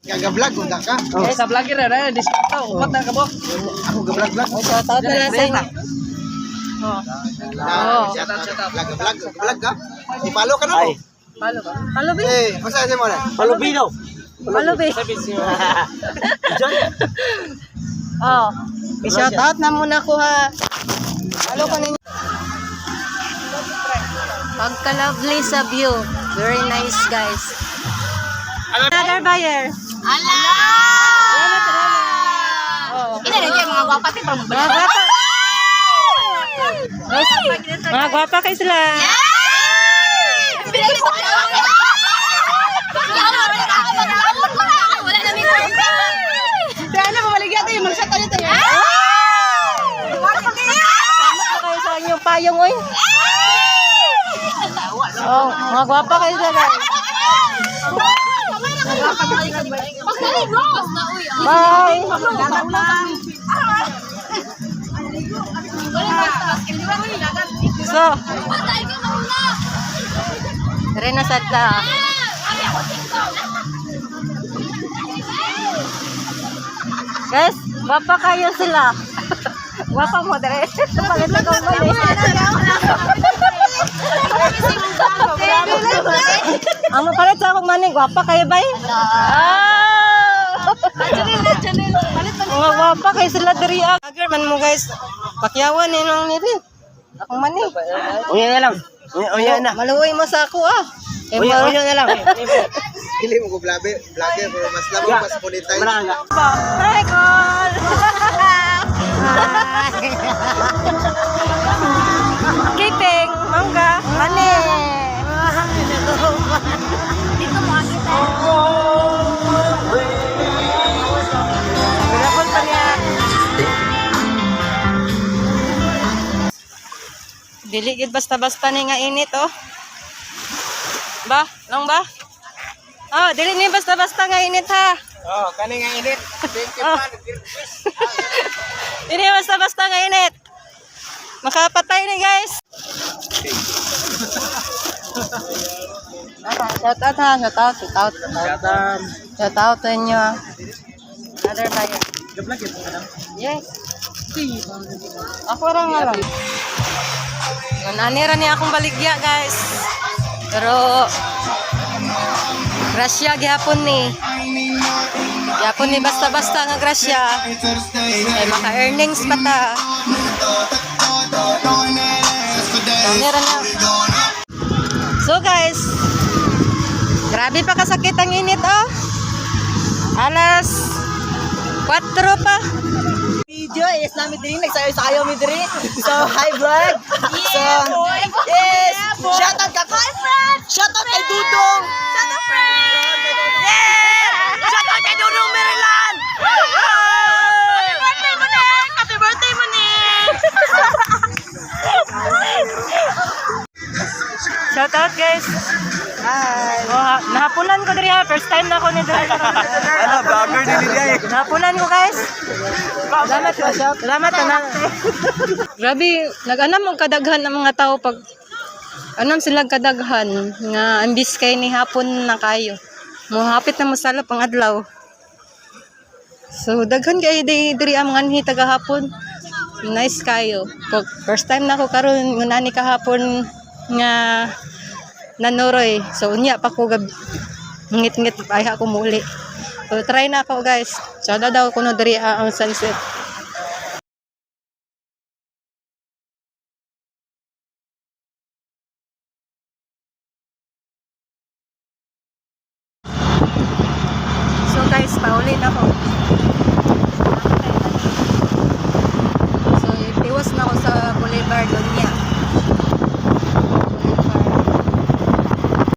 Gaga-vlog, wala ka. Eh, sa vlogger na, discount daw. Upat na ka mo. Ako gablog-vlog. Shout out na lang sa inyo. Vlog ka? Ipalo ka na ko. Palo ba? Halo, Bi. Eh, masa mo na? Palubino. Halo, Bi. Oh. I-shout out na muna ko ha. Halo ko ninyo. Pagka-lovely sa view. Very nice, guys. Another buyer. Ala! Oh. Ina rin kayo mga gwapati para Mga magbalik. gwapa. Mga gwapa kayo sila. Binalik ko na. Wala na may Dahil na, mamaligyan tayo. Mag-shot tayo tayo. Salamat na kayo sa inyong payong, oy. Oh, mga gwapa kayo sila, guys. Bye. So, rin na sad ka. Guys, gwapa kayo sila. Gwapa mo, dere. Palit na kong mali. Ang mapalit sa akong mani, gwapa kayo ba eh? Mga gwapa kayo sila diri. Agar man mo guys, pakyawan eh nung niri. Akong mani. Uya na lang. Uya na. Maluwi mo sa ako ah. Uya na lang. Dili mo ko vlogger, pero mas labo mas monetize. Hi, call! Kiting, mangga, mani. Dito mo kita. Bilapon pa niya. Diligid basta-basta ni nga init, oh. Ba? Lang ba? Oh, dili ni basta-basta nga init, ha? Oh, kani nga init. Thank you, Oh. man. Dili basta-basta nga init. Makapatay ni, guys. Shout out, ha? Shout out, shout out. Shout out to inyo, ha? Another buyer. Yes. Ako lang nga lang. Nananira niya akong baligya, guys. Pero grasya gihapon ni. Gihapon ni basta-basta nga grasya. Ay maka-earnings pa ta. Nananira niya. So guys, grabe pa kasakit ang init, oh. Alas 4 pa. Video is namin din. Nagsayo-sayo mi diri. So, hi vlog. So, yes. Shout out ka. Shout out kay Dudong. Shout out, friend! Shout out kay Dudong Maryland. Happy birthday mo, Nick! Happy birthday mo, Nick! Shout out, guys. Hi. Oh, nahapunan ko diri, ha. First time na ako ni diri. Ano, vlogger din niya eh. Nahapunan ko, guys. Salamat po. Salamat na. Grabe, nag-anam ang kadaghan ng mga tao pag anam sila kadaghan nga ambis kay ni hapon na kayo. Mohapit na mo salap ang adlaw. So daghan kay diri ang mga anhi tagahapon. Nice kayo. Pag first time na ako karon ngunani kahapon nga nanoroy. So unya pa ko ngit-ngit ay ako muli. So try na ako, guys. Sada daw kuno diri ang sunset. So guys, paulit ako.